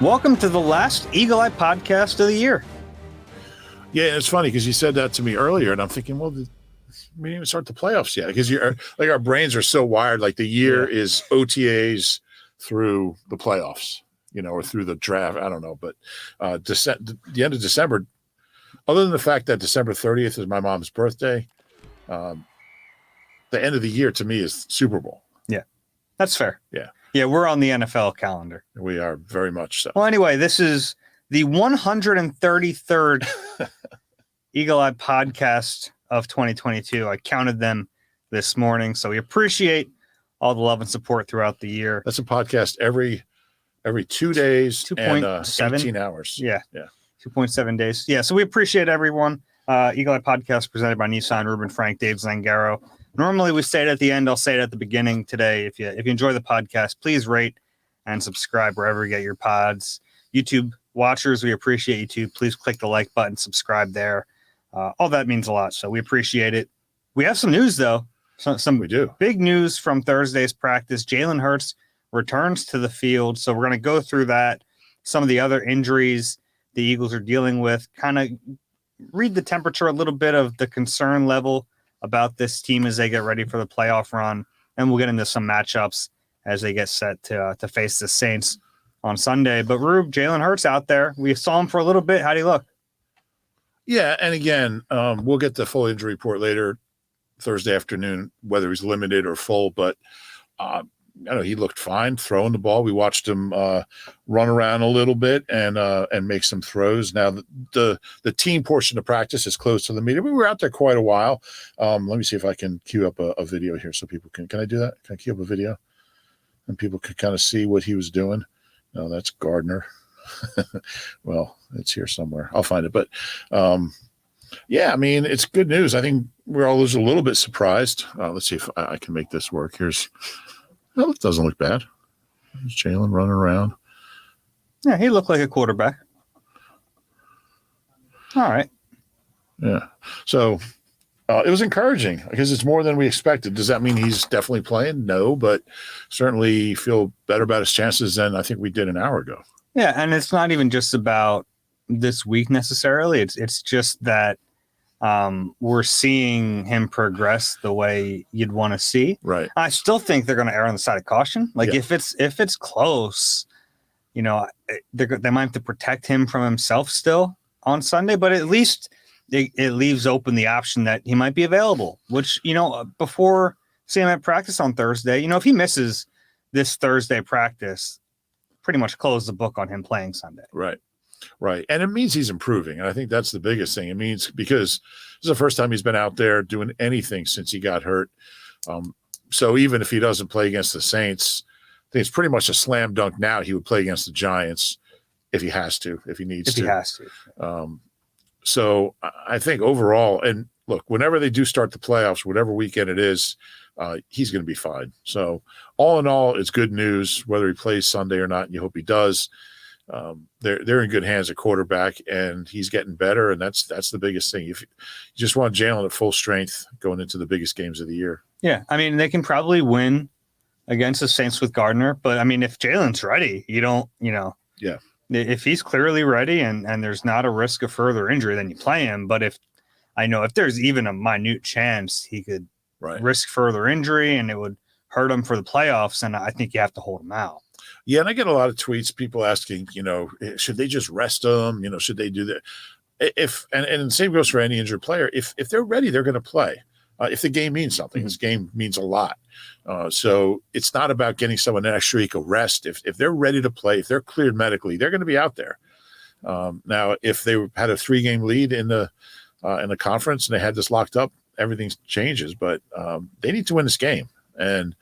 Welcome to the last Eagle Eye podcast of the year. Yeah, it's funny because you said that to me earlier, and I'm thinking, well, we didn't even start the playoffs yet because you're like our brains are so wired. Like the year is OTAs through the playoffs, or through the draft. I don't know, but the end of December. Other than the fact that December 30th is my mom's birthday, the end of the year to me is Super Bowl. Yeah, that's fair. Yeah, we're on the NFL calendar. We are very much so. Well, anyway, this is the 133rd Eagle Eye podcast of 2022. I counted them this morning, so we appreciate all the love and support throughout the year. That's a podcast every 2 days and 18 hours. Yeah. 2.7 days. Yeah, so we appreciate everyone. Eagle Eye podcast presented by Nissan, Reuben, Frank, Dave, Zangaro. Normally we say it at the end. I'll say it at the beginning today. If you enjoy the podcast, please rate and subscribe wherever you get your pods. YouTube watchers, we appreciate you too. Please click the like button, subscribe there. All that means a lot, so we appreciate it. We have some news, though. We do. Big news from Thursday's practice. Jalen Hurts returns to the field, so we're going to go through that. Some of the other injuries the Eagles are dealing with, kind of read the temperature a little bit of the concern level about this team as they get ready for the playoff run, and we'll get into some matchups as they get set to face the Saints on Sunday. But Rube, Jalen Hurts out there. We saw him for a little bit. How do you look? Yeah, and again, we'll get the full injury report later Thursday afternoon, whether he's limited or full, but I know he looked fine throwing the ball. We watched him run around a little bit and make some throws. Now the team portion of practice is close to the media. We were out there quite a while. Let me see if I can queue up a video here so people can I do that? Can I queue up a video? And people can kind of see what he was doing. No, that's Gardner. Well, it's here somewhere. I'll find it. But yeah, I mean, it's good news. I think we're all a little bit surprised. Let's see if I can make this work. Well, it doesn't look bad. There's Jalen running around. Yeah, he looked like a quarterback. All right. Yeah. So it was encouraging because it's more than we expected. Does that mean he's definitely playing? No, but certainly feel better about his chances than I think we did an hour ago. Yeah, and it's not even just about this week necessarily. It's just that we're seeing him progress the way you'd want to see. Right. I still think they're going to err on the side of caution. Like if it's close, they might have to protect him from himself still on Sunday, but at least it leaves open the option that he might be available, which, before seeing him at practice on Thursday, if he misses this Thursday practice, pretty much close the book on him playing Sunday. Right. And it means he's improving. And I think that's the biggest thing. It means because this is the first time he's been out there doing anything since he got hurt. So even if he doesn't play against the Saints, I think it's pretty much a slam dunk now. He would play against the Giants if he has to, if he needs to. If he has to. So I think overall, and look, whenever they do start the playoffs, whatever weekend it is, he's going to be fine. So all in all, it's good news, whether he plays Sunday or not, and you hope he does. They're in good hands at quarterback, and he's getting better, and that's the biggest thing. If you just want Jalen at full strength going into the biggest games of the year. Yeah, I mean, they can probably win against the Saints with Gardner, but I mean, if Jalen's ready, Yeah. If he's clearly ready and there's not a risk of further injury, then you play him. But if there's even a minute chance he could risk further injury and it would hurt him for the playoffs, and I think you have to hold him out. Yeah, and I get a lot of tweets, people asking, should they just rest them? Should they do that? And the same goes for any injured player. If they're ready, they're going to play. If the game means something, this game means a lot. So it's not about getting someone an extra week of rest. If they're ready to play, if they're cleared medically, they're going to be out there. Now, if they had a 3-game lead in the conference and they had this locked up, everything changes. But they need to win this game, and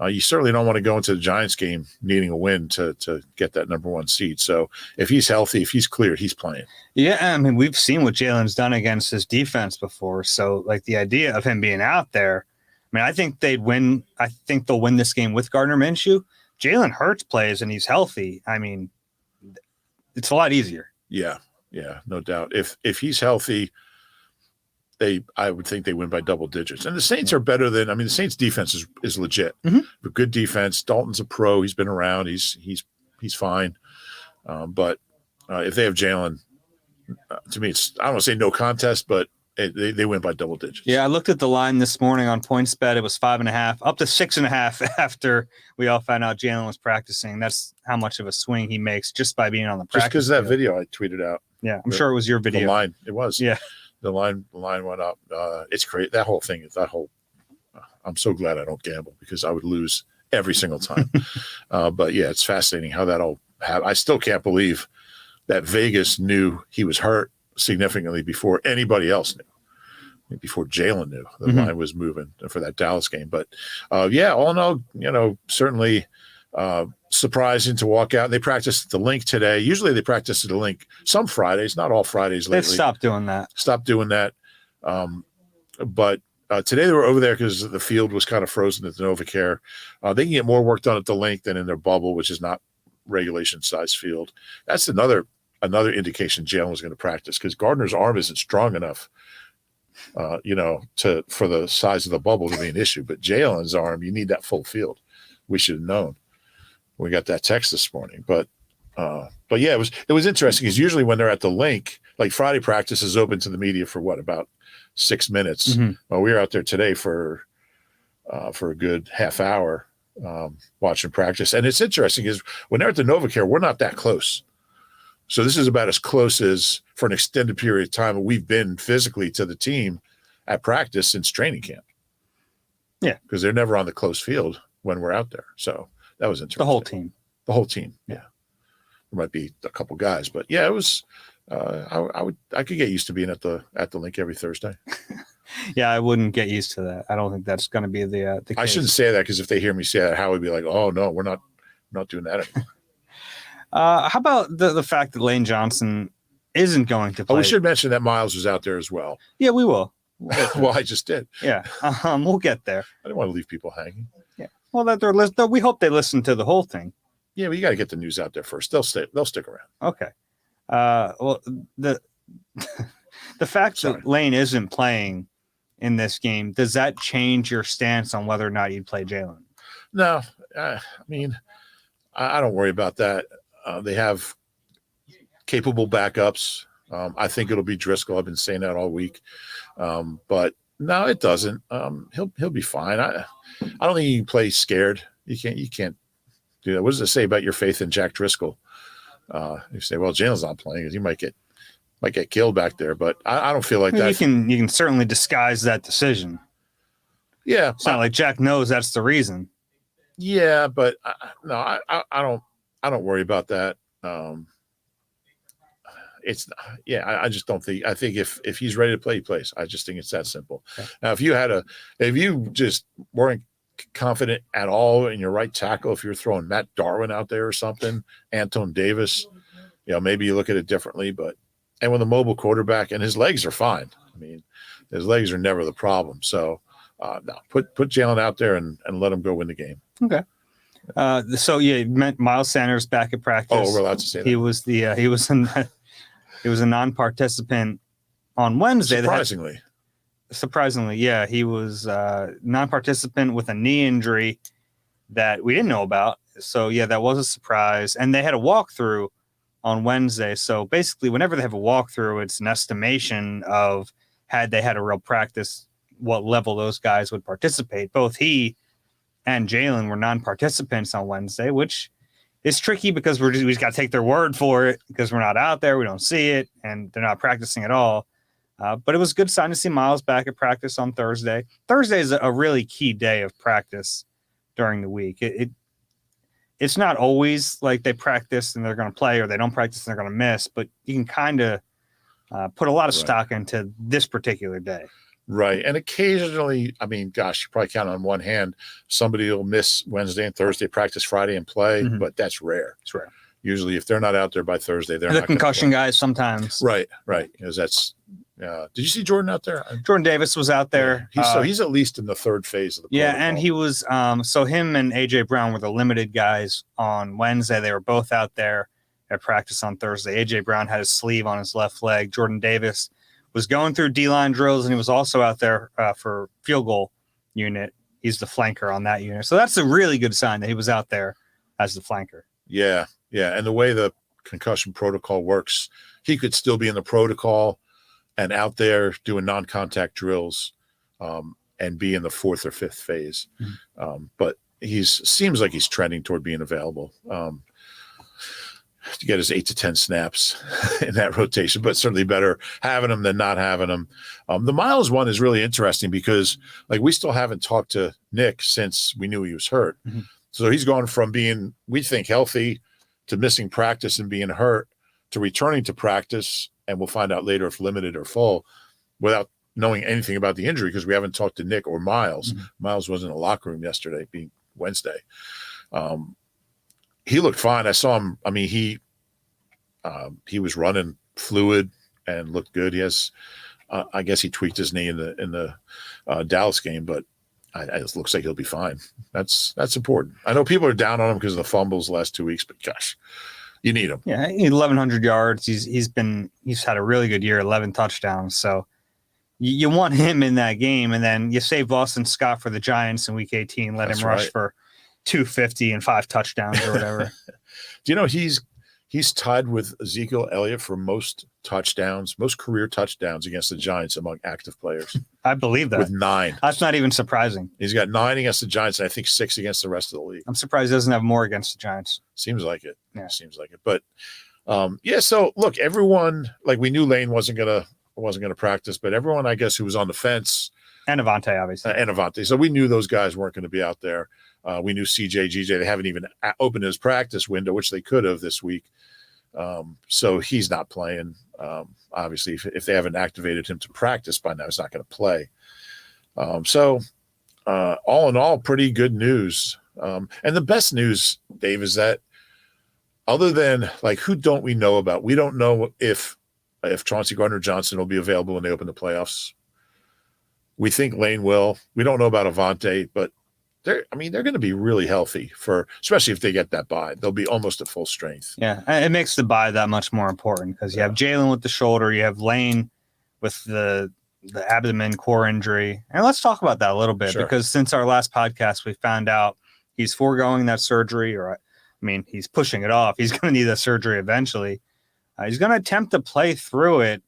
you certainly don't want to go into the Giants game needing a win to get that number 1 seed. So if he's healthy, if he's cleared, he's playing. Yeah, I mean, we've seen what Jalen's done against his defense before. So, like, the idea of him being out there, I mean, I think they'd win. I think they'll win this game with Gardner Minshew. Jalen Hurts plays and he's healthy. I mean, it's a lot easier. Yeah, no doubt. If he's healthy, I would think they win by double digits. And the Saints are better than, the Saints defense is legit. Mm-hmm. A good defense. Dalton's a pro. He's been around. He's fine. But if they have Jalen, to me, I don't want to say no contest, but they win by double digits. Yeah, I looked at the line this morning on PointsBet. It was 5.5, up to 6.5 after we all found out Jalen was practicing. That's how much of a swing he makes just by being on the practice. Just because of that field. video I tweeted out. Yeah, I'm sure it was your video. The line, it was. Yeah, the line went up. It's crazy. That whole thing. I'm so glad I don't gamble because I would lose every single time. But yeah, it's fascinating how that all happened. I still can't believe that Vegas knew he was hurt significantly before anybody else knew, before Jalen knew the line was moving for that Dallas game. But yeah, all in all, certainly surprising to walk out. They practiced at the link today. Usually they practice at the link some Fridays, not all Fridays lately. They've stopped doing that. But today they were over there because the field was kind of frozen at the NovaCare. They can get more work done at the link than in their bubble, which is not regulation size field. That's another indication Jalen was going to practice because Gardner's arm isn't strong enough, for the size of the bubble to be an issue. But Jalen's arm, you need that full field. We should have known. We got that text this morning, but yeah, it was interesting because usually when they're at the link, like Friday practice is open to the media for about 6 minutes. Well, we were out there today for a good half hour watching practice, and it's interesting because when they're at the NovaCare, we're not that close. So this is about as close as for an extended period of time we've been physically to the team at practice since training camp. Yeah, because they're never on the close field when we're out there. So that was interesting. The whole team. Yeah. There might be a couple guys, but yeah, it was. I could get used to being at the link every Thursday. Yeah, I wouldn't get used to that. I don't think that's going to be the case. I shouldn't say that because if they hear me say that, Howie would be like, "Oh no, we're not doing that anymore." How about the fact that Lane Johnson isn't going to play? Oh, we should mention that Miles was out there as well. Yeah, we will. Well, I just did. Yeah, we'll get there. I didn't want to leave people hanging. Yeah. Well, we hope they listen to the whole thing. Yeah, but you got to get the news out there first. They'll stick around. Okay. Well, the fact that Lane isn't playing in this game, does that change your stance on whether or not you'd play Jalen? No, I mean, I don't worry about that. They have capable backups. I think it'll be Driscoll. I've been saying that all week. But no, it doesn't. He'll be fine. I don't think you can play scared. You can't do that. What does it say about your faith in Jack Driscoll? You say, well, Jalen's not playing because he might get killed back there. But I don't feel like that. You can certainly disguise that decision. Yeah, it's not like Jack knows that's the reason. Yeah, but no, I don't worry about that. I just don't think. I think if he's ready to play, he plays. I just think it's that simple. Okay. Now, if you just weren't confident at all in your right tackle, if you're throwing Matt Darwin out there or something, Anton Davis, maybe you look at it differently. And with a mobile quarterback, and his legs are fine. I mean, his legs are never the problem. So, no, put Jalen out there and let him go win the game. Okay. So yeah, you meant Miles Sanders back at practice. Oh, we're allowed to say that. He was a non-participant on Wednesday. Surprisingly, yeah, he was non-participant with a knee injury that we didn't know about. So yeah, that was a surprise. And they had a walkthrough on Wednesday. So basically, whenever they have a walkthrough, it's an estimation of had they had a real practice, what level those guys would participate. Both he and Jalen were non-participants on Wednesday, which is tricky because we just got to take their word for it because we're not out there, we don't see it, and they're not practicing at all. But it was a good sign to see Miles back at practice on Thursday. Thursday is a really key day of practice during the week. It's not always like they practice and they're going to play or they don't practice and they're going to miss, but you can kind of put a lot of stock into this particular day. Right. And occasionally, I mean, gosh, you probably count on one hand, somebody will miss Wednesday and Thursday, practice Friday and play, but that's rare. It's rare. Usually if they're not out there by Thursday, they're not the concussion guys sometimes. Right. Because that's did you see Jordan out there? Jordan Davis was out there. Yeah. He's at least in the third phase of the protocol. And he was so him and AJ Brown were the limited guys on Wednesday. They were both out there at practice on Thursday. AJ Brown had his sleeve on his left leg. Jordan Davis was going through D-line drills, and he was also out there for field goal unit. He's the flanker on that unit. So that's a really good sign that he was out there as the flanker. Yeah. And the way the concussion protocol works, he could still be in the protocol and out there doing non-contact drills and be in the 4th or 5th phase. But seems like he's trending toward being available to get his 8 to 10 snaps in that rotation, but certainly better having him than not having him. The Miles one is really interesting because like we still haven't talked to Nick since we knew he was hurt. So he's gone from being, we think, healthy to missing practice and being hurt to returning to practice. And we'll find out later if limited or full without knowing anything about the injury because we haven't talked to Nick or Miles. Miles was in the locker room yesterday, being Wednesday. He looked fine. I saw him. I mean, he was running fluid and looked good. He has, I guess he tweaked his knee in the Dallas game, but it looks like he'll be fine. That's important. I know people are down on him because of the fumbles the last 2 weeks, but gosh, you need him. Yeah, 1,100 yards. He's had a really good year, 11 touchdowns. So you want him in that game, and then you save Boston Scott for the Giants in Week 18. Let him rush for 250 and 5 touchdowns or whatever. Do you know he's tied with Ezekiel Elliott for most career touchdowns against the Giants among active players? I believe that. With 9. That's not even surprising. He's got 9 against the Giants, and I think 6 against the rest of the league. I'm surprised he doesn't have more against the Giants. Seems like it. Yeah. Seems like it. But so look, everyone, like we knew Lane wasn't gonna practice, but everyone I guess who was on the fence. And Avante, obviously. So we knew those guys weren't going to be out there. We knew CJ, GJ, they haven't even opened his practice window, which they could have this week. So he's not playing. Obviously, if they haven't activated him to practice by now, he's not going to play. So all in all, pretty good news. And the best news, Dave, is that other than like who don't we know about? We don't know if Chauncey Gardner-Johnson will be available when they open the playoffs. We think Lane will. We don't know about Avante, but they're going to be really healthy especially if they get that bye. They'll be almost at full strength. Yeah, it makes the bye that much more important because you have Jalen with the shoulder, you have Lane with the abdomen core injury. And let's talk about that a little bit because since our last podcast, we found out he's foregoing that surgery, he's pushing it off. He's going to need that surgery eventually. He's going to attempt to play through it.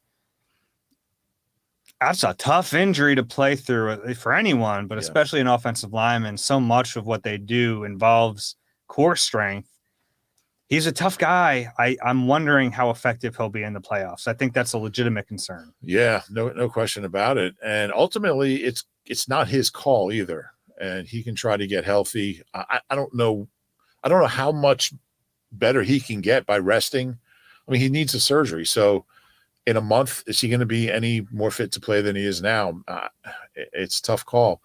That's a tough injury to play through for anyone, but especially an offensive lineman. So much of what they do involves core strength. He's a tough guy. I'm wondering how effective he'll be in the playoffs. I think that's a legitimate concern. Yeah, no question about it. And ultimately, it's not his call either. And he can try to get healthy. I don't know how much better he can get by resting. I mean, he needs a surgery. So in a month, is he going to be any more fit to play than he is now? It's a tough call.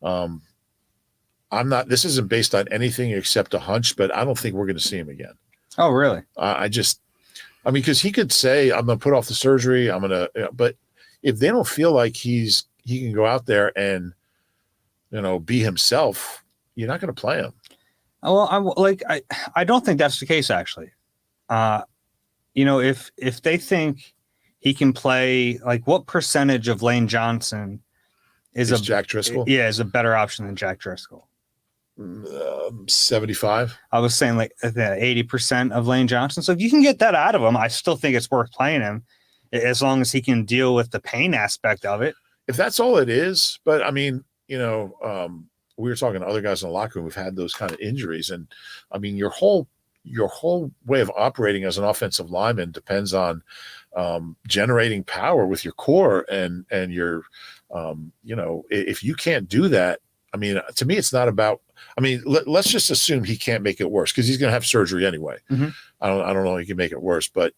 This isn't based on anything except a hunch, but I don't think we're going to see him again. Oh, really? Because he could say, I'm going to put off the surgery. But if they don't feel like he can go out there and, be himself, you're not going to play him. Well, I don't think that's the case, actually. If they think he can play, like what percentage of Lane Johnson is Jack Driscoll? Yeah, is a better option than Jack Driscoll. 75. I was saying 80% of Lane Johnson. So if you can get that out of him, I still think it's worth playing him as long as he can deal with the pain aspect of it. If that's all it is, but we were talking to other guys in the locker room who've had those kind of injuries. And your whole way of operating as an offensive lineman depends on generating power with your core and your, if you can't do that, to me, it's not about, let's just assume he can't make it worse because he's going to have surgery anyway. Mm-hmm. I don't know if he can make it worse, but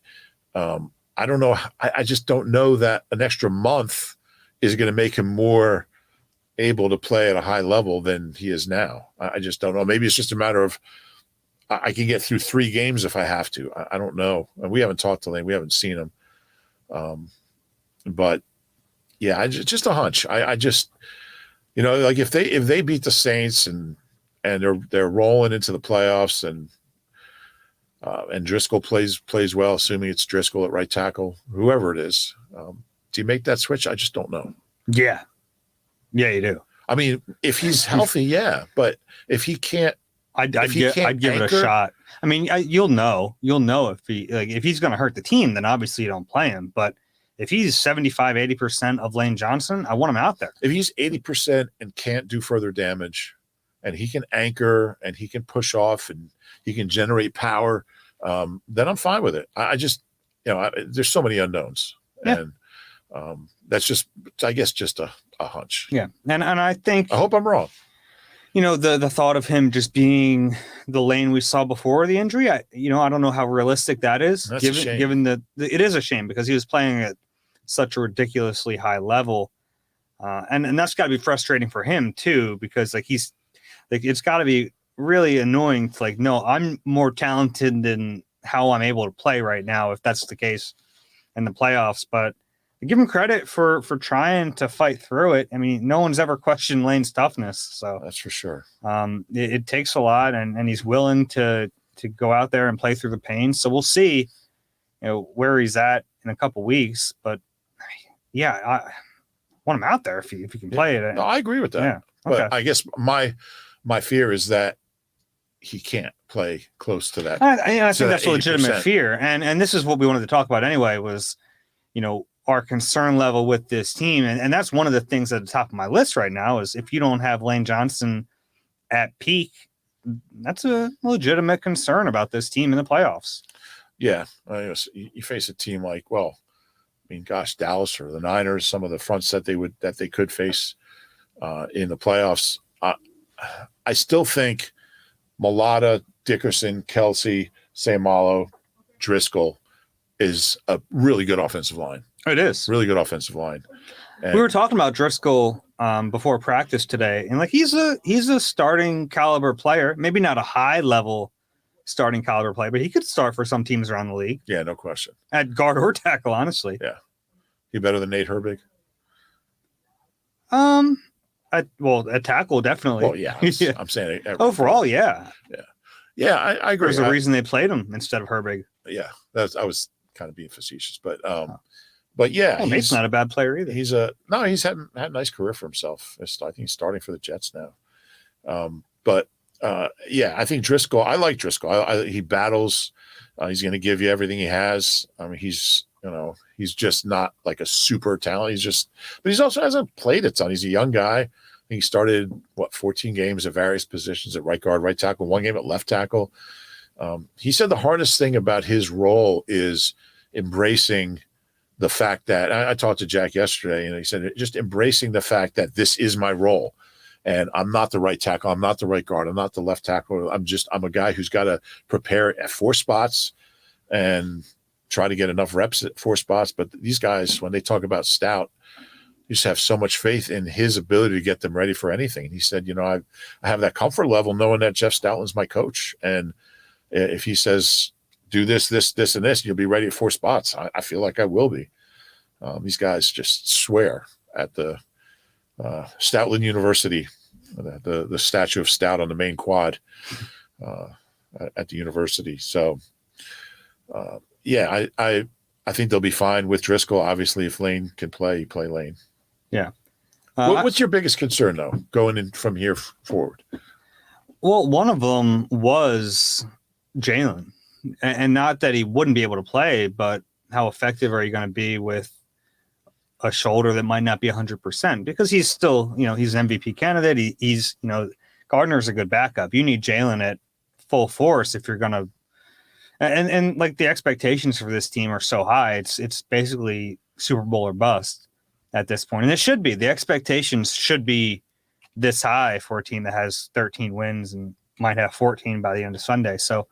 I don't know. I just don't know that an extra month is going to make him more able to play at a high level than he is now. I just don't know. Maybe it's just a matter of I can get through 3 games if I have to. I don't know. And we haven't talked to Lane. We haven't seen him. But yeah, just a hunch. I just, like if they beat the Saints and they're rolling into the playoffs and Driscoll plays well, assuming it's Driscoll at right tackle, whoever it is, do you make that switch? I just don't know. Yeah. Yeah, you do. If he's healthy, yeah. But if he can't, I'd give it a shot. I mean, you'll know if he's going to hurt the team, then obviously you don't play him. But if he's 75, 80% of Lane Johnson, I want him out there. If he's 80% and can't do further damage, and he can anchor and he can push off and he can generate power, then I'm fine with it. I just, there's so many unknowns. Yeah. And that's just, I guess, just a hunch. Yeah. And I think, I hope I'm wrong. The thought of him just being the Lane we saw before the injury, I don't know how realistic that is. That's a shame. Given that it is a shame because he was playing at such a ridiculously high level. And that's got to be frustrating for him too, because it's got to be really annoying to no, I'm more talented than how I'm able to play right now, if that's the case in the playoffs. But I give him credit for trying to fight through it. I mean, no one's ever questioned Lane's toughness, so that's for sure. It takes a lot, and he's willing to go out there and play through the pain. So we'll see, where he's at in a couple weeks. But yeah, I want him out there if he can play it. No, I agree with that. Yeah, okay. But I guess my fear is that he can't play close to that. I think that's a 80%. legitimate fear, and this is what we wanted to talk about anyway. Was our concern level with this team, and that's one of the things at the top of my list right now is if you don't have Lane Johnson at peak, that's a legitimate concern about this team in the playoffs. Yeah, you face a team like, Dallas or the Niners, some of the fronts that they could face in the playoffs. I still think Mailata, Dickerson, Kelsey, Seumalo, Driscoll is a really good offensive line. It is really good offensive line. And we were talking about Driscoll before practice today, and he's a starting caliber player. Maybe not a high level starting caliber player, but he could start for some teams around the league. Yeah, no question. At guard or tackle, honestly. Yeah, he better than Nate Herbig. At tackle, definitely. Well, yeah, I'm saying overall, yeah. Yeah, I agree. There's a reason they played him instead of Herbig. Yeah, I was kind of being facetious, but yeah, Nate's not a bad player either. He's had a nice career for himself. I think he's starting for the Jets now. I think Driscoll. I like Driscoll. He battles. He's going to give you everything he has. I mean, he's just not like a super talent. But he also hasn't played a ton. He's a young guy. He started 14 games at various positions at right guard, right tackle, 1 game at left tackle. He said the hardest thing about his role is embracing the fact that I talked to Jack yesterday, and he said just embracing the fact that this is my role, and I'm not the right tackle, I'm not the right guard, I'm not the left tackle. I'm a guy who's got to prepare at 4 spots and try to get enough reps at 4 spots. But these guys, when they talk about Stout, you just have so much faith in his ability to get them ready for anything. And he said, I have that comfort level knowing that Jeff Stoutland's my coach, and if he says do this, and this, and you'll be ready at 4 spots, I feel like I will be. These guys just swear at the Stoutland University, the statue of Stout on the main quad at the university. So, I think they'll be fine with Driscoll. Obviously, if Lane can play, you play Lane. Yeah. What's your biggest concern, though, going in from here forward? Well, one of them was Jalen, and not that he wouldn't be able to play, but how effective are you going to be with a shoulder that might not be 100%? Because he's still, he's an MVP candidate. He's Gardner's a good backup. You need Jalen at full force if you're going to, and the expectations for this team are so high. It's basically Super Bowl or bust at this point, and it should be. The expectations should be this high for a team that has 13 wins and might have 14 by the end of Sunday. So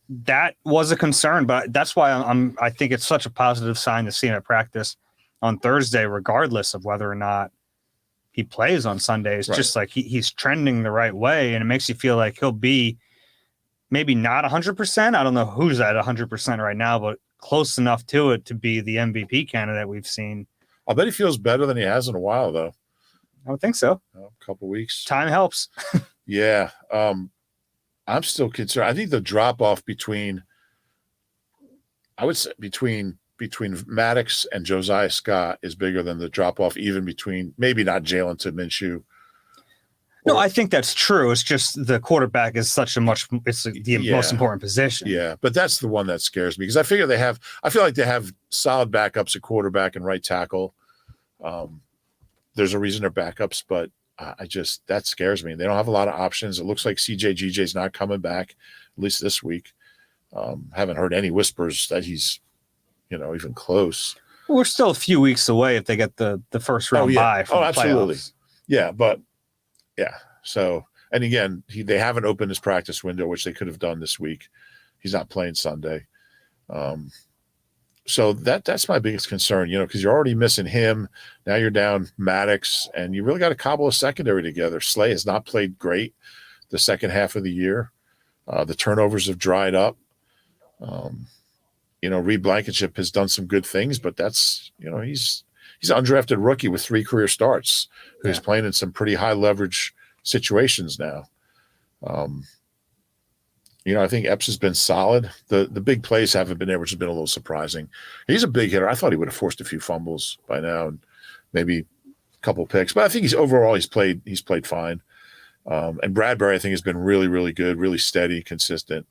that was a concern, but that's why I think it's such a positive sign to see him at practice on Thursday, regardless of whether or not he plays on Sunday. It's just like he's trending the right way, and it makes you feel like he'll be maybe not 100%. I don't know who's at 100% right now, but close enough to it to be the MVP candidate we've seen. I bet he feels better than he has in a while, though. I would think so. A couple weeks. Time helps. Yeah. I'm still concerned. I think the drop off between Maddox and Josiah Scott is bigger than the drop off even between maybe not Jalen to Minshew. No, I think that's true. It's just the quarterback is the most important position. Yeah, but that's the one that scares me because I feel like they have solid backups at quarterback and right tackle. There's a reason they're backups, but that scares me. They don't have a lot of options. It looks like CJGJ's not coming back, at least this week. Haven't heard any whispers that he's, even close. We're still a few weeks away if they get the first round bye from the absolutely. playoffs. Yeah, but yeah. So, and again, they haven't opened his practice window, which they could have done this week. He's not playing Sunday. So that's my biggest concern, because you're already missing him. Now you're down Maddox, and you really got to cobble a secondary together. Slay has not played great the second half of the year. The turnovers have dried up. Reed Blankenship has done some good things, but that's, he's an undrafted rookie with 3 career starts who's playing in some pretty high leverage situations now. I think Epps has been solid. The big plays haven't been there, which has been a little surprising. He's a big hitter. I thought he would have forced a few fumbles by now and maybe a couple picks, but I think he's played fine. And Bradbury, I think, has been really, really good, really steady, consistent.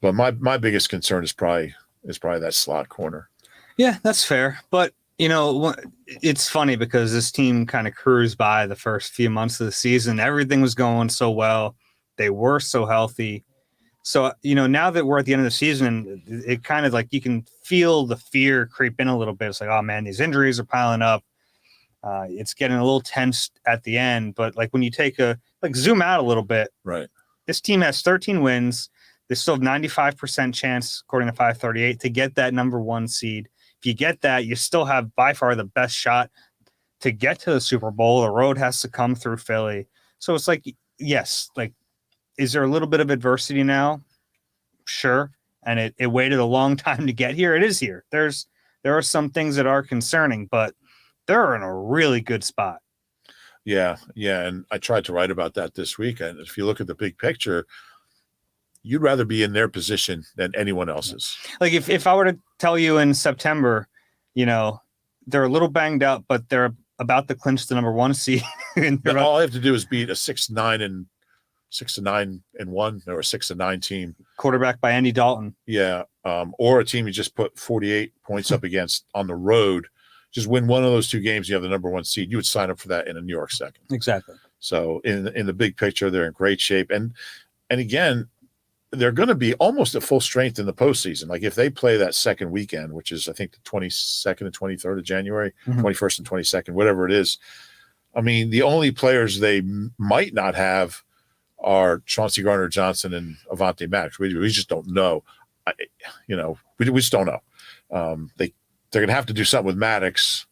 But my biggest concern is probably that slot corner. Yeah, that's fair. But it's funny because this team kind of cruised by the first few months of the season. Everything was going so well. They were so healthy. So, now that we're at the end of the season, it kind of like you can feel the fear creep in a little bit. It's like, oh man, these injuries are piling up. It's getting a little tense at the end. But like when you zoom out a little bit, right? This team has 13 wins. They still have 95% chance, according to 538, to get that number 1 seed. If you get that, you still have by far the best shot to get to the Super Bowl. The road has to come through Philly. So it's like, yes, like, is there a little bit of adversity now? Sure. And it waited a long time to get here. It is here. There are some things that are concerning, but they're in a really good spot. Yeah. And I tried to write about that this week. And if you look at the big picture, you'd rather be in their position than anyone else's. Like if I were to tell you in September, they're a little banged up, but they're about to clinch the number 1 seed. All I have to do is beat a 6-9-1 or a 6-9 team. Quarterback by Andy Dalton. Yeah. Or a team you just put 48 points up against on the road. Just win one of those 2 games, you have the number 1 seed. You would sign up for that in a New York second. Exactly. So in the big picture, they're in great shape. And again, they're going to be almost at full strength in the postseason. Like if they play that second weekend, which is I think the 22nd and 23rd of January, 21st and 22nd, whatever it is. I mean, the only players they might not have are Chauncey Gardner-Johnson and Avonte Maddox. We just don't know. We just don't know. They're going to have to do something with Maddox.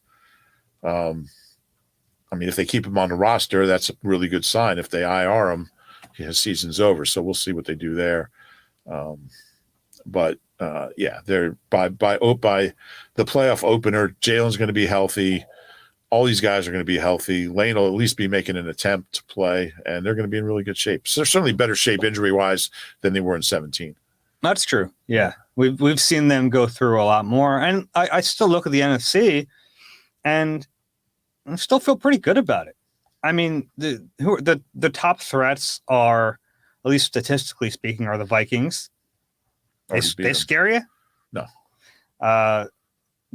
If they keep him on the roster, that's a really good sign. If they IR him, his season's over. So we'll see what they do there. They're by the playoff opener. Jalen's going to be healthy. All these guys are going to be healthy. Lane will at least be making an attempt to play, and they're going to be in really good shape. So they're certainly better shape injury-wise than they were in 17. That's true. Yeah. We've seen them go through a lot more. And I still look at the NFC, and I still feel pretty good about it. I mean, the top threats are, at least statistically speaking, are the Vikings. They scare you? No.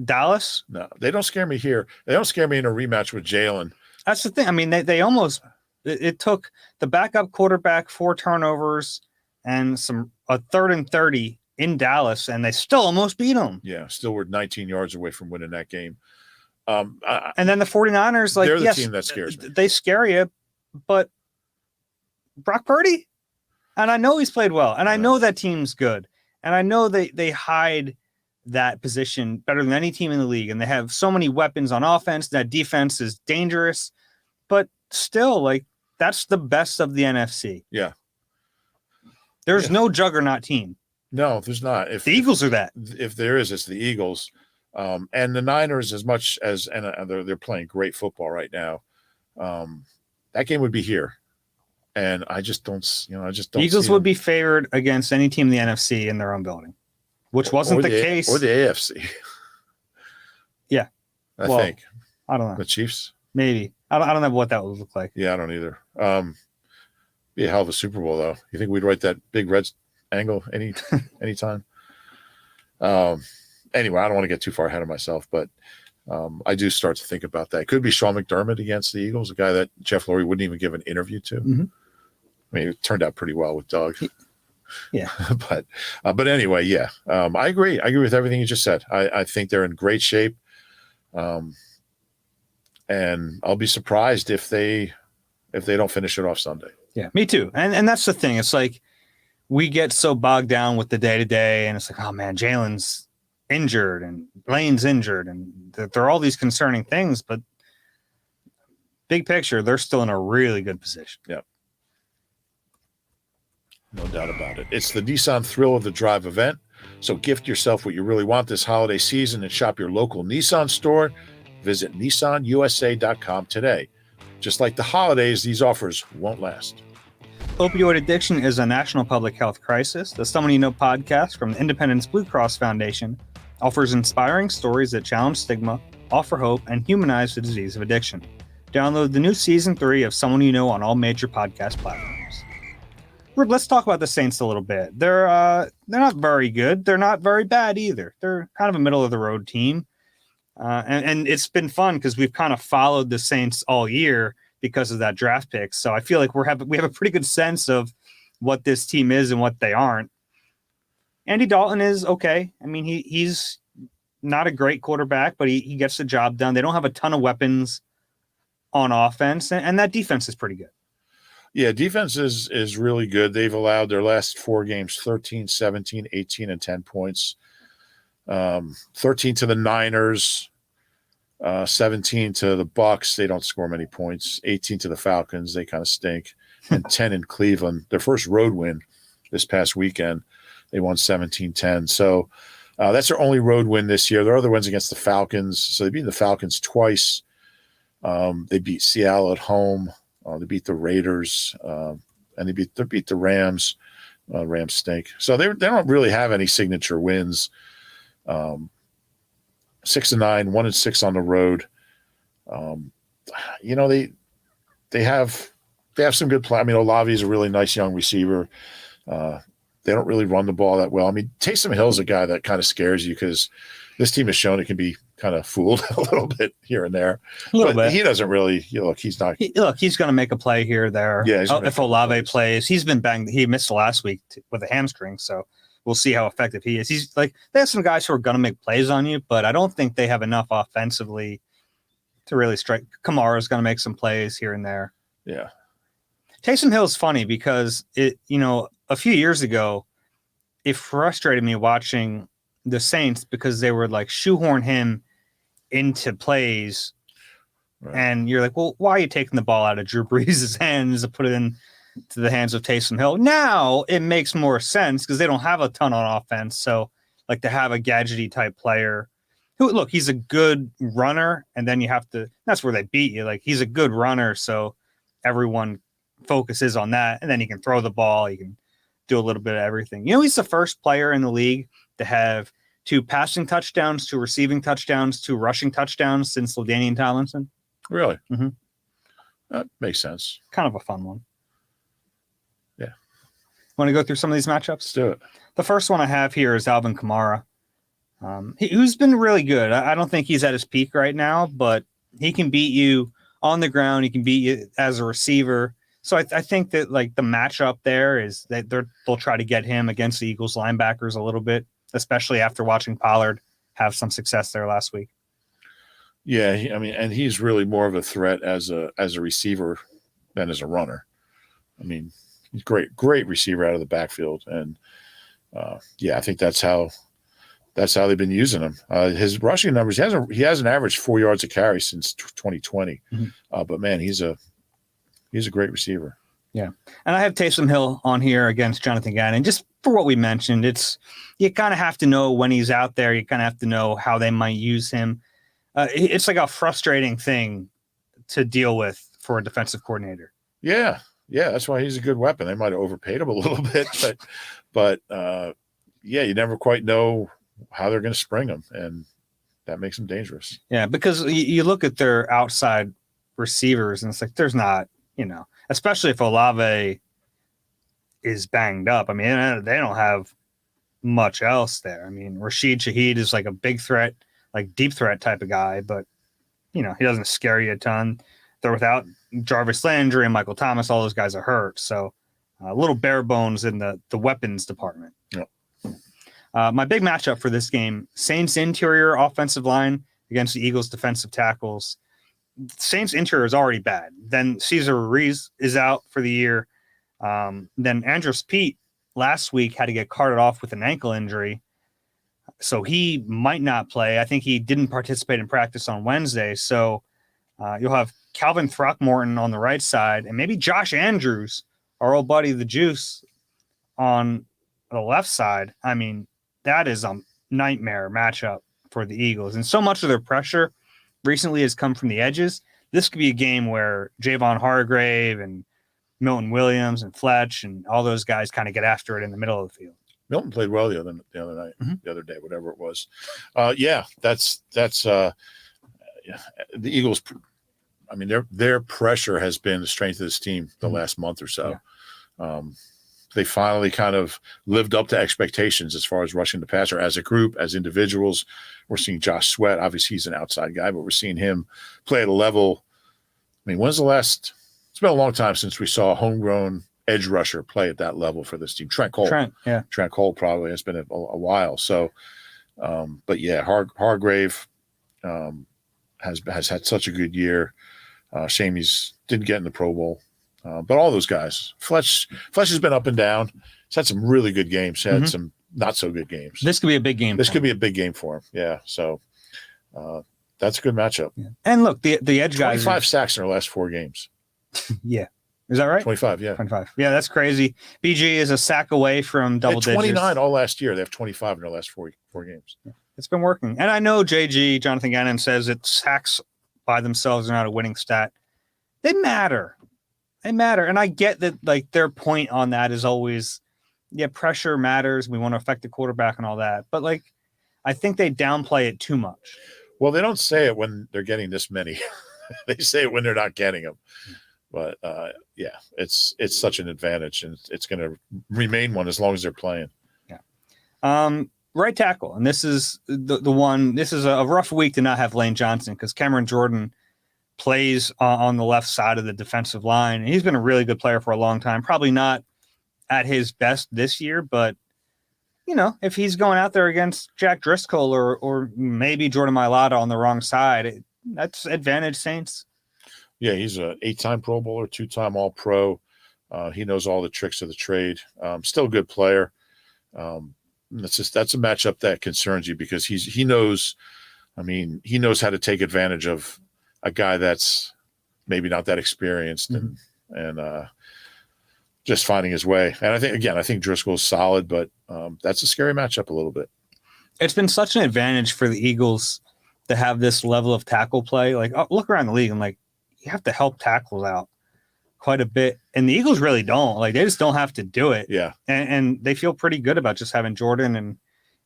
Dallas? No, they don't scare me here. They don't scare me in a rematch with Jalen. That's the thing. I mean, they almost it took the backup quarterback 4 turnovers and a 3rd and 30 in Dallas, and they still almost beat them. Yeah, still we're 19 yards away from winning that game. And then the 49ers, they're the team that scares me. They scare you, but Brock Purdy, and I know he's played well, and I know that team's good, and I know they hide that position better than any team in the league, and they have so many weapons on offense. That defense is dangerous, but still, like, that's the best of the NFC. Yeah. There's no juggernaut team. No, there's not. The Eagles are that. If there is, it's the Eagles. And the Niners, as much as they're playing great football right now, that game would be here, and I just don't. Eagles would be favored against any team in the NFC in their own building, which wasn't the case, or the AFC. Yeah, I think I don't know the Chiefs. Maybe. I don't know what that would look like. Yeah, I don't either. Be a hell of a Super Bowl, though. You think we'd write that big red angle anytime? Anyway, I don't want to get too far ahead of myself, but I do start to think about that. It could be Sean McDermott against the Eagles, a guy that Jeff Lurie wouldn't even give an interview to. Mm-hmm. I mean, it turned out pretty well with Doug. Yeah. but anyway, yeah, I agree. I agree with everything you just said. I think they're in great shape. And I'll be surprised if they don't finish it off Sunday. Yeah, me too. And that's the thing. It's like we get so bogged down with the day-to-day, and it's like, oh, man, Jalen's injured and Lane's injured, and there are all these concerning things, but big picture, they're still in a really good position. Yeah. No doubt about it. It's the Nissan Thrill of the Drive event, so gift yourself what you really want this holiday season and shop your local Nissan store. Visit nissanusa.com today. Just like the holidays, these offers won't last. Opioid addiction is a national public health crisis. The Someone You Know podcast from the Independence Blue Cross Foundation offers inspiring stories that challenge stigma, offer hope, and humanize the disease of addiction. Download the new Season 3 of Someone You Know on all major podcast platforms. Let's talk about the Saints a little bit. They're not very good. They're not very bad either. They're kind of a middle-of-the-road team. And it's been fun because we've kind of followed the Saints all year because of that draft pick. So I feel like we have a pretty good sense of what this team is and what they aren't. Andy Dalton is okay. I mean, he's not a great quarterback, but he gets the job done. They don't have a ton of weapons on offense, and that defense is pretty good. Yeah, defense is really good. They've allowed their last 4 games 13, 17, 18, and 10 points. 13 to the Niners, 17 to the Bucks. They don't score many points. 18 to the Falcons. They kind of stink. And 10 in Cleveland. Their first road win this past weekend. They won 17-10. So that's their only road win this year. Their other wins against the Falcons. So they beat the Falcons twice. They beat Seattle at home. They beat the Raiders. And they beat the Rams. Rams stink. So they don't really have any signature wins. 6-9, 1-6 on the road. They have some good play. I mean, Olave is a really nice young receiver. They don't really run the ball that well. I mean, Taysom Hill's a guy that kind of scares you because this team has shown it can be kind of fooled a little bit here and there. A little bit. He doesn't really. He's not. He's going to make a play here or there. Yeah. If Olave plays, he's been banged. He missed last week with a hamstring, so we'll see how effective he is. He's like, they have some guys who are going to make plays on you, but I don't think they have enough offensively to really strike. Kamara's going to make some plays here and there. Yeah. Taysom Hill is funny because a few years ago, it frustrated me watching the Saints because they were like shoehorn him into plays. Right. And you're like, well, why are you taking the ball out of Drew Brees' hands to put it in to the hands of Taysom Hill? Now it makes more sense because they don't have a ton on offense. So like to have a gadgety type player who, look, he's a good runner. And then that's where they beat you. Like he's a good runner. So everyone focuses on that. And then he can throw the ball. He can do a little bit of everything. He's the first player in the league to have 2 passing touchdowns, 2 receiving touchdowns, 2 rushing touchdowns since LaDainian Tomlinson. Really? Mm-hmm. That makes sense. Kind of a fun one. Yeah. Want to go through some of these matchups? Let's do it. The first one I have here is Alvin Kamara, who's been really good. I don't think he's at his peak right now, but he can beat you on the ground. He can beat you as a receiver. So I think that like the matchup there is that they'll try to get him against the Eagles linebackers a little bit, especially after watching Pollard have some success there last week. Yeah, and he's really more of a threat as a receiver than as a runner. I mean, he's great receiver out of the backfield, and I think that's how they've been using him. His rushing numbers, he hasn't averaged 4 yards a carry since 2020, but man, he's a great receiver. Yeah, and I have Taysom Hill on here against Jonathan Gannon. Just for what we mentioned, you kind of have to know when he's out there. You kind of have to know how they might use him. It's like a frustrating thing to deal with for a defensive coordinator. Yeah, that's why he's a good weapon. They might have overpaid him a little bit, but you never quite know how they're going to spring him, and that makes him dangerous. Yeah, because you look at their outside receivers, and it's like there's not, especially if Olave is banged up. I mean, they don't have much else there. I mean, Rashid Shaheed is like a big threat, like deep threat type of guy, but he doesn't scare you a ton. They're without Jarvis Landry and Michael Thomas. All those guys are hurt, so a little bare bones in the weapons department. Yep. My big matchup for this game: Saints interior offensive line against the Eagles defensive tackles. Saints interior is already bad. Then Cesar Ruiz is out for the year. Then Andrews Pete last week had to get carted off with an ankle injury, so he might not play. I think he didn't participate in practice on Wednesday. So you'll have Calvin Throckmorton on the right side, and maybe Josh Andrews, our old buddy, the Juice, on the left side. I mean, that is a nightmare matchup for the Eagles. And so much of their pressure recently has come from the edges. This could be a game where Javon Hargrave and Milton Williams and Fletch and all those guys kind of get after it in the middle of the field. Milton played well the other night, the other day, whatever it was. That's the Eagles. I mean, their pressure has been the strength of this team the last month or so. Yeah. They finally kind of lived up to expectations as far as rushing the passer as a group, as individuals. We're seeing Josh Sweat. Obviously, he's an outside guy, but we're seeing him play at a level. I mean, when's the last? It's been a long time since we saw a homegrown edge rusher play at that level for this team. Trent Cole probably has been a while. So, but yeah, Hargrave has had such a good year. Shame he's didn't get in the Pro Bowl. But all those guys, Fletch has been up and down. He's had some really good games. Had some not so good games. This could be a big game. This could be a big game for him. Yeah. So that's a good matchup. Yeah. And look, the edge guys. 25 sacks in their last 4 games. Yeah. Is that right? 25. Yeah. 25. Yeah, that's crazy. BG is a sack away from double digits. 29 all last year. They have 25 in their last four games. Yeah. It's been working. And I know JG, Jonathan Gannon, says that sacks by themselves are not a winning stat. They matter. They matter. And I get that, like, their point on that is always, pressure matters. We want to affect the quarterback and all that. But, like, I think they downplay it too much. Well, they don't say it when they're getting this many. They say it when they're not getting them. But, it's such an advantage, and it's going to remain one as long as they're playing. Yeah. Right tackle. And this is the one. This is a rough week to not have Lane Johnson because Cameron Jordan plays on the left side of the defensive line. And he's been a really good player for a long time. Probably not at his best this year, but if he's going out there against Jack Driscoll or maybe Jordan Mailata on the wrong side, that's advantage Saints. Yeah, he's an 8-time Pro Bowler, 2-time All-Pro. He knows all the tricks of the trade. Still a good player. That's a matchup that concerns you because he knows how to take advantage of a guy that's maybe not that experienced and just finding his way. And I think Driscoll's solid, but that's a scary matchup a little bit. It's been such an advantage for the Eagles to have this level of tackle play. Like, look around the league and you have to help tackles out quite a bit. And the Eagles really don't. Like, they just don't have to do it. Yeah. And they feel pretty good about just having Jordan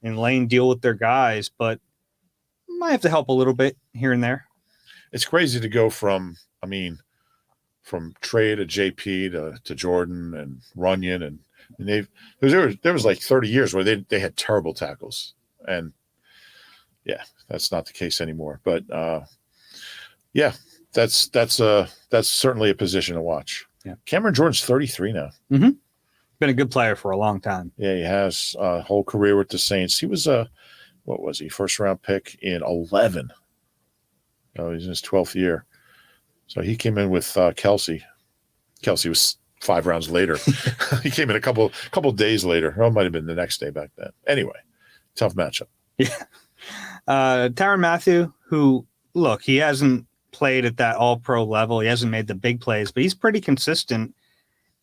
and Lane deal with their guys, but might have to help a little bit here and there. It's crazy to go from Trey to JP to Jordan and Runyon and there was like 30 years where they had terrible tackles, and that's not the case anymore. But that's certainly a position to watch. Yeah, Cameron Jordan's 33 now. Mm-hmm. Been a good player for a long time. Yeah, he has a whole career with the Saints. He was what was he? First round pick in 11. Oh, he's in his 12th year. So he came in with Kelsey. Kelsey was 5 rounds later. He came in a couple days later. Oh, it might have been the next day back then. Anyway, tough matchup. Yeah. Tyrann Mathieu, who, look, he hasn't played at that all-pro level. He hasn't made the big plays, but he's pretty consistent.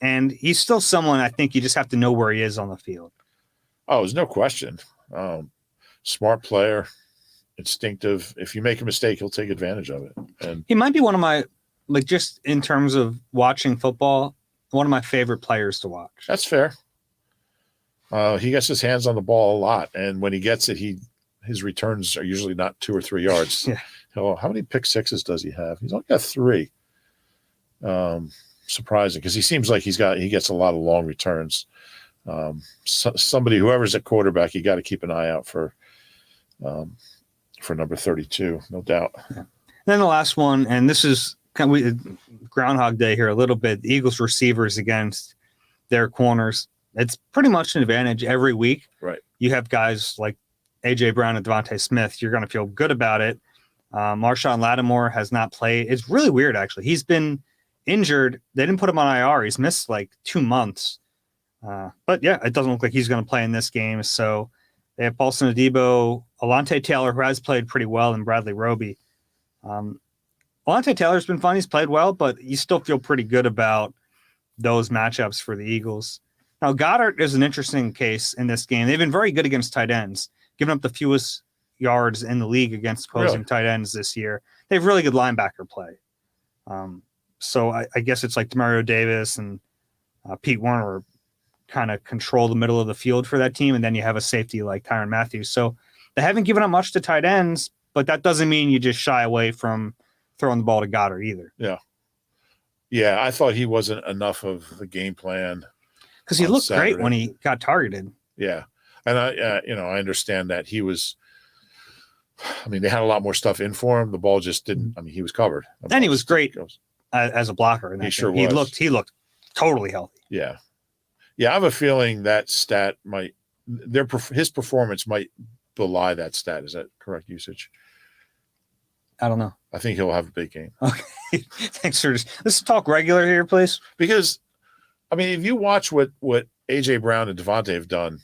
And he's still someone I think you just have to know where he is on the field. Oh, there's no question. Smart player. Instinctive. If you make a mistake, he'll take advantage of it. And he might be one of my, just in terms of watching football, one of my favorite players to watch. That's fair. He gets his hands on the ball a lot, and when he gets it, his returns are usually not 2 or 3 yards. Yeah. How many pick sixes does he have? He's only got 3. surprising because he seems like he gets a lot of long returns. Somebody, whoever's at quarterback, you got to keep an eye out for number 32, no doubt. Yeah. And then the last one, and this is kind of Groundhog Day here a little bit. The Eagles receivers against their corners. It's pretty much an advantage every week. Right. You have guys like A.J. Brown and Devontae Smith. You're going to feel good about it. Marshawn Lattimore has not played. It's really weird, actually. He's been injured. They didn't put him on IR. He's missed like 2 months. But yeah, it doesn't look like he's going to play in this game. So they have Paulson Adebo, Alante Taylor, who has played pretty well, and Bradley Roby. Alante Taylor's been fun. He's played well, but you still feel pretty good about those matchups for the Eagles. Now, Goddard is an interesting case in this game. They've been very good against tight ends, giving up the fewest yards in the league against opposing tight ends this year. They have really good linebacker play. So I guess it's like Demario Davis and Pete Werner kind of control the middle of the field for that team, and then you have a safety like Tyrann Mathieu. So they haven't given up much to tight ends, but that doesn't mean you just shy away from throwing the ball to Goddard either. Yeah, I thought he wasn't enough of the game plan because he looked great when he got targeted. Yeah, and I understand that he was. I mean, they had a lot more stuff in for him. The ball just didn't. I mean, he was covered, and he was great as a blocker. He sure was. He looked totally healthy. Yeah. I have a feeling that stat his performance might belie that stat. Is that correct usage? I don't know. I think he'll have a big game. Okay. Thanks for let's talk regular here, please. Because, I mean, if you watch what A.J. Brown and Devontae have done,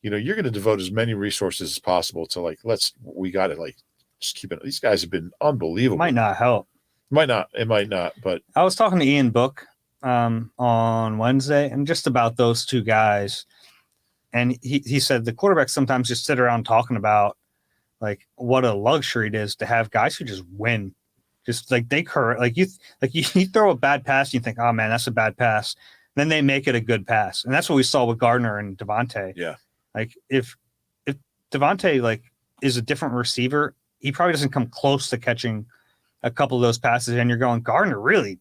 you're going to devote as many resources as possible to we got to just keep it. These guys have been unbelievable. It might not help. It might not, but I was talking to Ian Book on Wednesday and just about those two guys. And he said the quarterbacks sometimes just sit around talking about what a luxury it is to have guys who just win. Just you throw a bad pass, and you think, oh man, that's a bad pass. Then they make it a good pass. And that's what we saw with Gardner and Devontae. Yeah. If Devontae is a different receiver, he probably doesn't come close to catching a couple of those passes. And you're going, Gardner really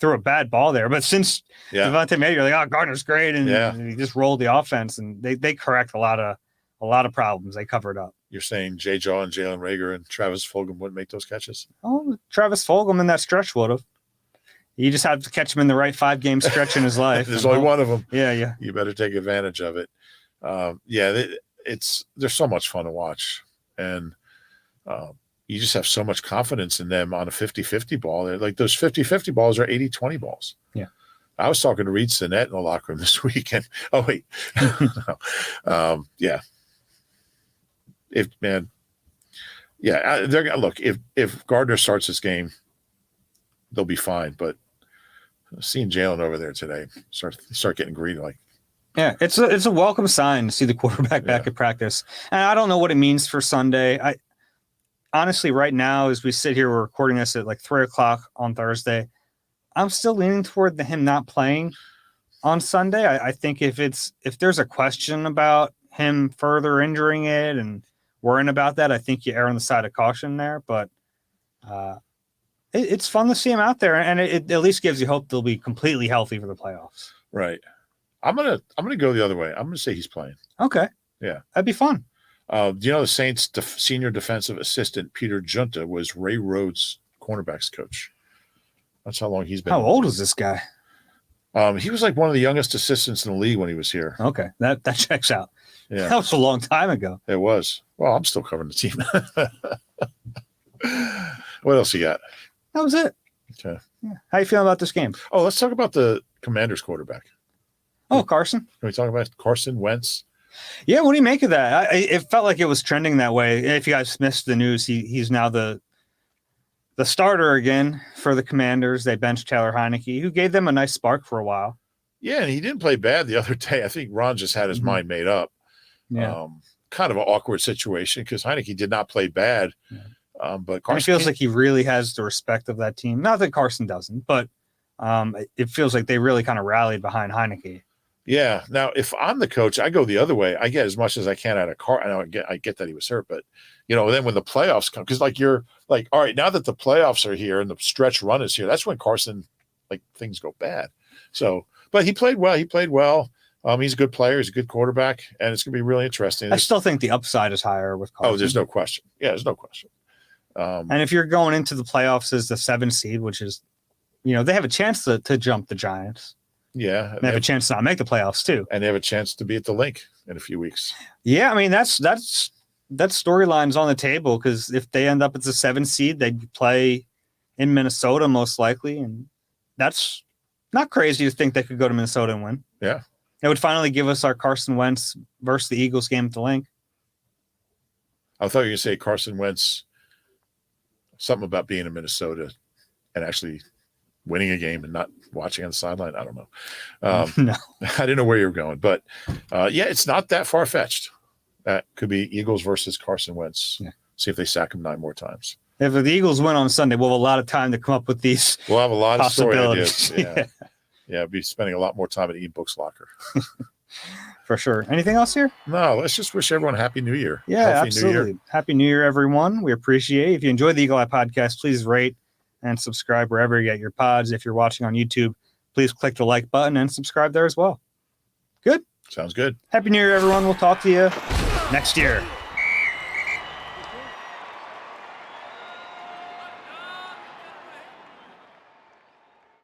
threw a bad ball there. But since Devontae made it, you're like, oh, Gardner's great. And he just rolled the offense, and they correct a lot of problems. They cover it up. You're saying Jay Jaw and Jalen Reagor and Travis Fulgham wouldn't make those catches? Oh, Travis Fulgham in that stretch would have. You just have to catch him in the right 5-game stretch in his life. There's only one of them. Yeah. You better take advantage of it. They're so much fun to watch. And you just have so much confidence in them on a 50-50 ball. They're like those 50-50 balls are 80-20 balls. Yeah. I was talking to Reed Sinnett in the locker room this weekend. Oh, wait. Yeah. They're gonna look. If Gardner starts this game, they'll be fine. But seeing Jalen over there today, start getting greedy. It's a welcome sign to see the quarterback back at practice. And I don't know what it means for Sunday. I honestly, right now, as we sit here, we're recording this at 3:00 on Thursday. I'm still leaning toward him not playing on Sunday. I think if there's a question about him further injuring it and worrying about that, I think you err on the side of caution there. But it's fun to see him out there, and it at least gives you hope they'll be completely healthy for the playoffs. Right. I'm gonna go the other way. I'm gonna say he's playing. Okay. Yeah, that'd be fun. Do you know the Saints' senior defensive assistant Peter Junta was Ray Rhodes' cornerbacks coach? That's how long he's been. How old is this guy? He was one of the youngest assistants in the league when he was here. Okay, that checks out. Yeah, that was a long time ago. It was. Well, I'm still covering the team. What else you got? That was it. Okay. Yeah. How you feeling about this game? Oh, let's talk about the Commanders quarterback. Oh, Carson. Can we talk about Carson Wentz? Yeah, what do you make of that? It felt like it was trending that way. If you guys missed the news, he's now the starter again for the Commanders. They benched Taylor Heineke, who gave them a nice spark for a while. Yeah, and he didn't play bad the other day. I think Ron just had his mind made up. Yeah. Kind of an awkward situation because Heineke did not play bad. Yeah. But Carson it feels like he really has the respect of that team. Not that Carson doesn't, but it feels like they really kind of rallied behind Heineke. Yeah. Now, if I'm the coach, I go the other way. I get as much as I can out of Carson. I get that he was hurt, but then when the playoffs come, because you're like, all right, now that the playoffs are here and the stretch run is here, that's when Carson, things go bad. So, but he played well. He's a good player. He's a good quarterback, and it's going to be really interesting. I still think the upside is higher with Carson. Oh, there's no question. Yeah, there's no question. And if you're going into the playoffs as the 7th seed, which is, they have a chance to jump the Giants. Yeah. They have a chance to not make the playoffs too. And they have a chance to be at the Link in a few weeks. Yeah, I mean, that storyline's on the table because if they end up as a 7th seed, they'd play in Minnesota most likely. And that's not crazy to think they could go to Minnesota and win. Yeah. It would finally give us our Carson Wentz versus the Eagles game at the Link. I thought you were going to say Carson Wentz, something about being in Minnesota and actually winning a game and not watching on the sideline. I don't know. No. I didn't know where you were going, but it's not that far-fetched. That could be Eagles versus Carson Wentz. Yeah. See if they sack him 9 more times. If the Eagles win on Sunday, we'll have a lot of time to come up with these. We'll have a lot of story possibilities. ideas. Yeah. We'll be spending a lot more time at eBooks Locker. For sure. Anything else here? No, let's just wish everyone a Happy New Year. Yeah, Healthy absolutely. New Year. Happy New Year, everyone. We appreciate it. If you enjoyed the Eagle Eye Podcast, please rate and subscribe wherever you get your pods. If you're watching on YouTube, please click the like button and subscribe there as well. Good? Sounds good. Happy New Year, everyone. We'll talk to you next year.